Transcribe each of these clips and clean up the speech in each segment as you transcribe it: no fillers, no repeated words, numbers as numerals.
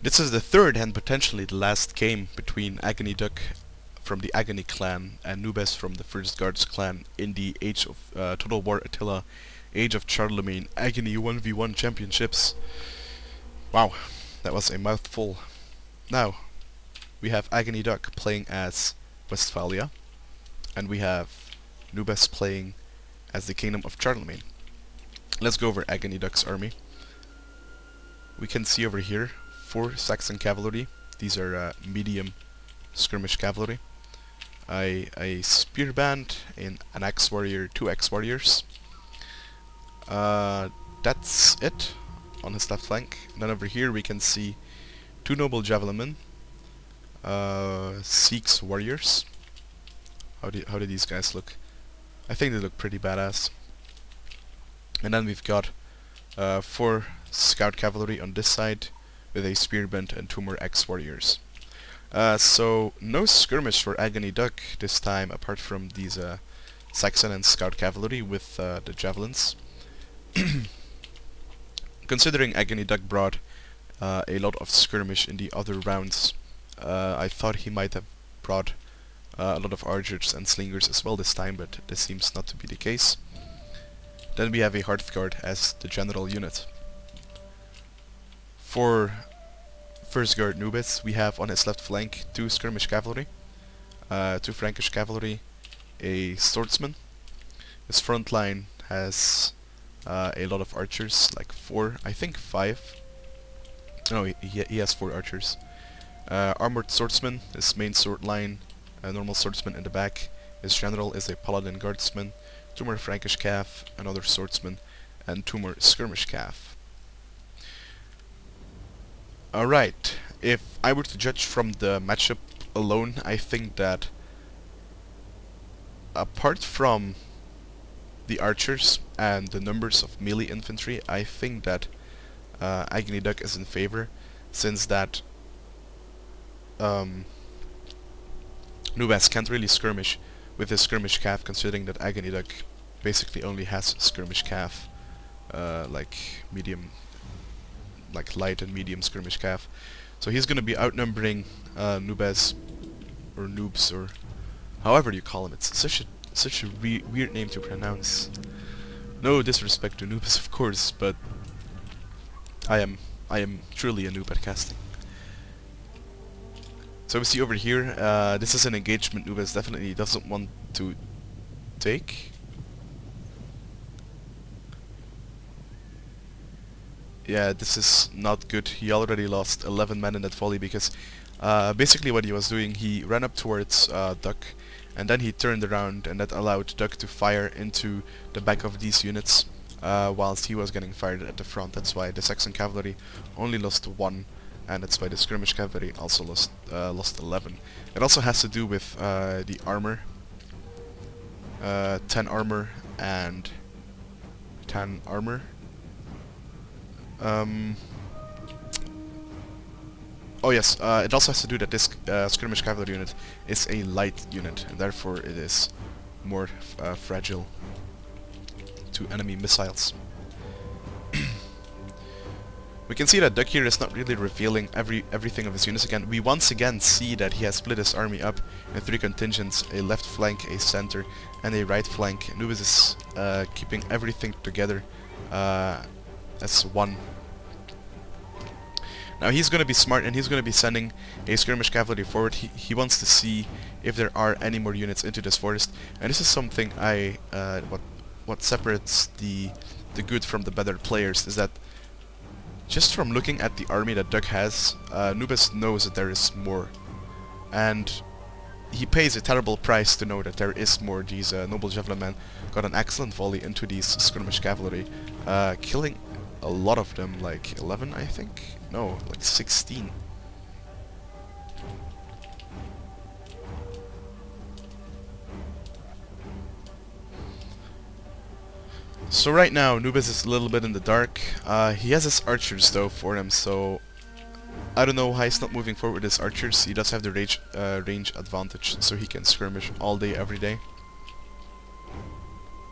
This is the third and potentially the last game between AggonyDuck from the Aggony clan and Noobez from the First Guards clan in the Age of Total War Attila, Age of Charlemagne, Aggony 1v1 championships. Wow, that was a mouthful. Now, we have AggonyDuck playing as Westphalia, and we have Noobez playing as the Kingdom of Charlemagne. Let's go over AggonyDuck's army. We can see over here 4 Saxon cavalry. These are medium skirmish cavalry. A spear band, an axe warrior, 2 axe warriors. That's it on his left flank. And then over here we can see 2 noble javelin men, 6 warriors. How do these guys look? I think they look pretty badass. And then we've got 4 scout cavalry on this side with a spear band and 2 more axe warriors. So no skirmish for AggonyDuck this time, apart from these Saxon and Scout cavalry with the javelins. Considering AggonyDuck brought a lot of skirmish in the other rounds, I thought he might have brought a lot of archers and slingers as well this time, but this seems not to be the case. Then we have a Hearthguard as the general unit. For First Guard Noobez, we have on his left flank 2 skirmish cavalry, 2 Frankish cavalry, a swordsman. His front line has a lot of archers, like 4, I think 5. No, he has 4 archers. Armored swordsman, his main sword line, a normal swordsman in the back. His general is a paladin guardsman, 2 more Frankish cav, another swordsman, and 2 more skirmish cav. Alright, if I were to judge from the matchup alone, I think that apart from the archers and the numbers of melee infantry, I think that AggonyDuck is in favor, since that Noobez can't really skirmish with his skirmish cav, considering that AggonyDuck basically only has skirmish cav, like light and medium skirmish cav. So he's gonna be outnumbering Noobez, or Noobs, or however you call him. It's such a weird name to pronounce. No disrespect to Noobez, of course, but I am truly a noob at casting. So we see over here, this is an engagement Noobez definitely doesn't want to take. Yeah, this is not good. He already lost 11 men in that volley because basically what he was doing, he ran up towards Duck, and then he turned around, and that allowed Duck to fire into the back of these units whilst he was getting fired at the front. That's why the Saxon cavalry only lost 1, and that's why the skirmish cavalry also lost 11. It also has to do with the armor. 10 armor and 10 armor. Oh yes, it also has to do that this skirmish cavalry unit is a light unit, and therefore it is more fragile to enemy missiles. We can see that Duck here is not really revealing everything of his units again. We once again see that he has split his army up in 3 contingents, a left flank, a center, and a right flank. Noobez is keeping everything together as one. Now he's gonna be smart, and he's gonna be sending a skirmish cavalry forward. He wants to see if there are any more units into this forest, and this is something what separates the good from the better players, is that just from looking at the army that Duck has, Noobez knows that there is more, and he pays a terrible price to know that there is more. These noble javelin men got an excellent volley into these skirmish cavalry, killing a lot of them, like 11 I think? No, like 16. So right now Noobez is a little bit in the dark. He has his archers though for him, so I don't know why he's not moving forward with his archers. He does have the range advantage, so he can skirmish all day every day.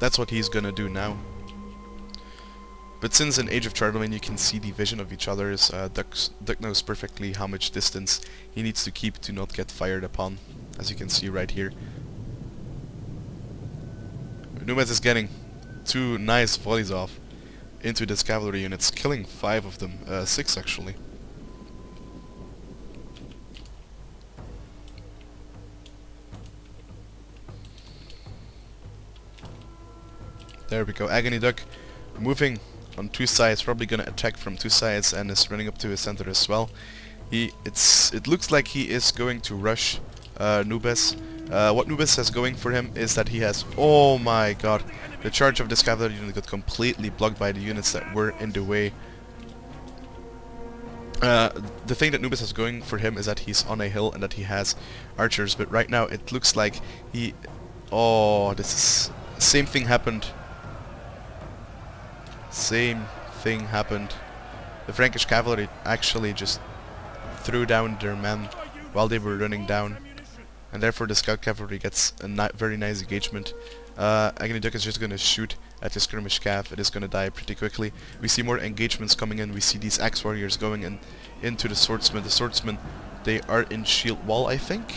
That's what he's gonna do now. But since in Age of Charlemagne you can see the vision of each other's, Duck knows perfectly how much distance he needs to keep to not get fired upon, as you can see right here. Noobez is getting 2 nice volleys off into this cavalry units, killing 5 of them, 6 actually. There we go, AggonyDuck moving on 2 sides, probably gonna attack from 2 sides and is running up to his center as well. It looks like he is going to rush Noobez. What Noobez has going for him is that he has, oh my god, the charge of this cavalry unit got completely blocked by the units that were in the way. The thing that Noobez has going for him is that he's on a hill and that he has archers, but right now it looks like he... Oh, this is... Same thing happened. Same thing happened. The Frankish cavalry actually just threw down their men while they were running down, and therefore the scout cavalry gets a very nice engagement. AggonyDuck is just gonna shoot at the skirmish cav. It is gonna die pretty quickly. We see more engagements coming in. We see these axe warriors going in into the swordsmen. The swordsmen, they are in shield wall, I think.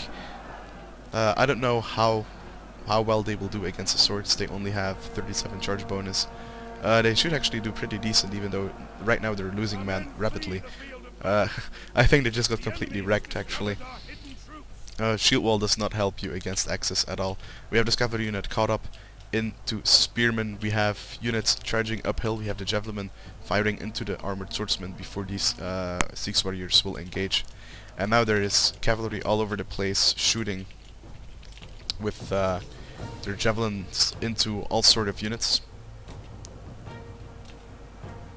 I don't know how well they will do against the swords. They only have 37 charge bonus. They should actually do pretty decent, even though right now they're losing man rapidly. I think they just got completely wrecked, actually. Shield wall does not help you against axes at all. We have this cavalry unit caught up into spearmen. We have units charging uphill. We have the javelin firing into the armored swordsmen before these six warriors will engage. And now there is cavalry all over the place shooting with their javelins into all sort of units.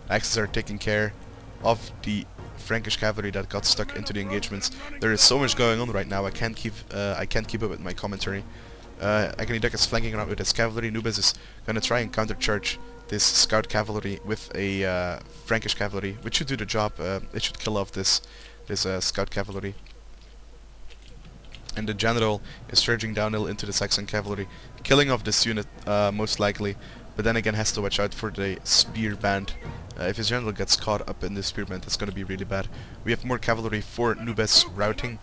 Axes are taking care of the Frankish cavalry that got stuck into the engagements. There is so much going on right now. I can't keep up with my commentary. AggonyDuck is flanking around with his cavalry. Noobez is gonna try and countercharge this scout cavalry with a Frankish cavalry, which should do the job. It should kill off this scout cavalry. And the general is charging downhill into the Saxon cavalry, killing off this unit most likely, but then again has to watch out for the spear band. If his general gets caught up in the spear band, it's going to be really bad. We have more cavalry for Noobez routing,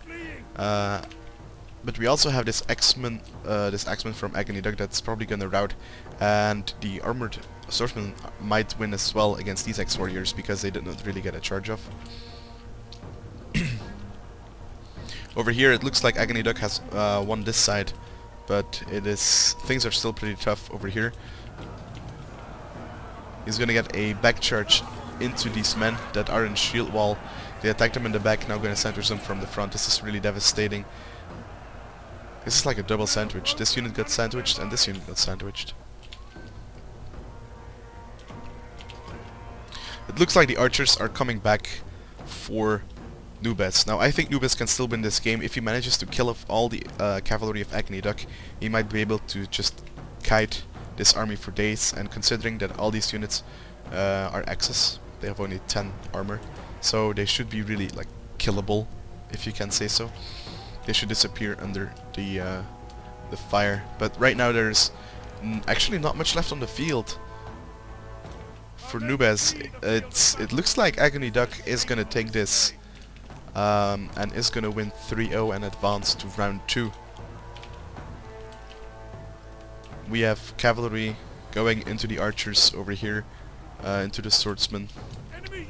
but we also have this axeman from AggonyDuck that's probably going to rout, and the armored swordsmen might win as well against these X-warriors because they did not really get a charge off. Over here it looks like AggonyDuck has won this side, but things are still pretty tough over here. He's gonna get a back charge into these men that are in shield wall. They attacked him in the back, now gonna sandwich them from the front. This is really devastating. This is like a double sandwich. This unit got sandwiched and this unit got sandwiched. It looks like the archers are coming back for Noobez. Now I think Noobez can still win this game. If he manages to kill off all the cavalry of AggonyDuck, he might be able to just kite this army for days, and considering that all these units are axes, they have only 10 armor, so they should be really like killable, if you can say so. They should disappear under the fire, but right now there's actually not much left on the field for Noobez. It looks like AggonyDuck is gonna take this and is gonna win 3-0 and advance to round 2. We have cavalry going into the archers over here, into the swordsmen. We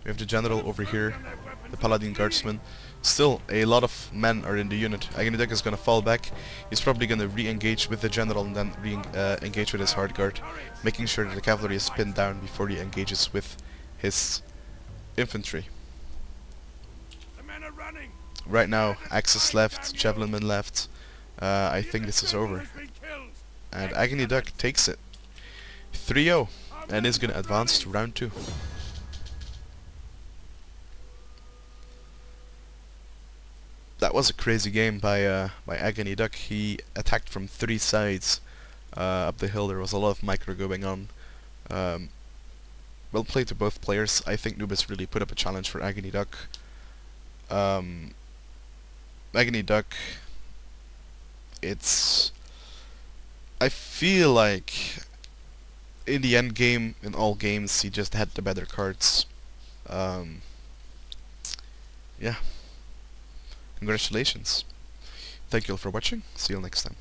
have the general over here, the paladin guardsmen. Still, a lot of men are in the unit. AggonyDuck is gonna fall back. He's probably gonna re-engage with the general and then re-engage with his hard guard, making sure that the cavalry is pinned down before he engages with his infantry. Right now, axes left, javelin men left. I think this is over. And AggonyDuck takes it 3-0 and is going to advance to round 2. That was a crazy game by AggonyDuck. He attacked from 3 sides up the hill. There was a lot of micro going on. Well played to both players. I think Noobez really put up a challenge for AggonyDuck. AggonyDuck, I feel like in the end game, in all games, he just had the better cards. Um, yeah, congratulations. Thank you all for watching. See you next time.